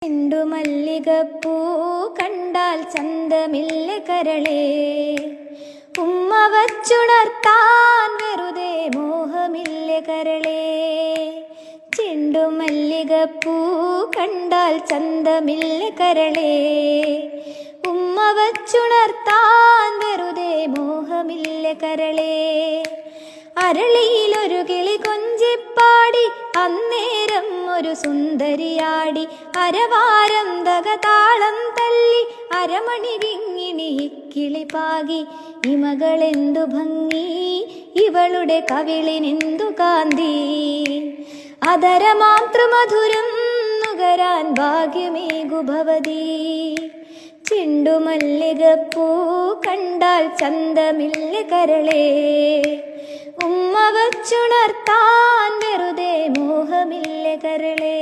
ചെണ്ടുമല്ലികപ്പൂ കണ്ടാൽ ചന്തമില്ല കരളേ, ഉമ്മ വച്ചുണർത്താൻ വെറുതെ മോഹമില്ല കരളേ. ചെണ്ടുമല്ലികപ്പൂ കണ്ടാൽ ചന്തമില്ല കരളേ, ഉമ്മ വച്ചുണർത്താൻ വെറുതെ മോഹമില്ല കരളേ. അരളിയിലൊരു കിളി കൊഞ്ചിപ്പാടി അന്നേരം ഒരു സുന്ദരിയാടി, അരവാരം തകതാളം തല്ലി അരമണി കിങ്ങിണി കിളി പാകി. ഇമകളെന്തു ഭംഗി, ഇവളുടെ കവിളിനെന്തു കാന്തി, അതരമാതൃമധുരം നുകരാൻ ഭാഗ്യമേകു ഭവതി. ചെണ്ടുമല്ലികപ്പൂ കണ്ടാൽ ചന്തമില്ല കരളേ, ഉമ്മ വച്ചുണർത്താൻ വെറുതെ മോഹമില്ല കരളേ.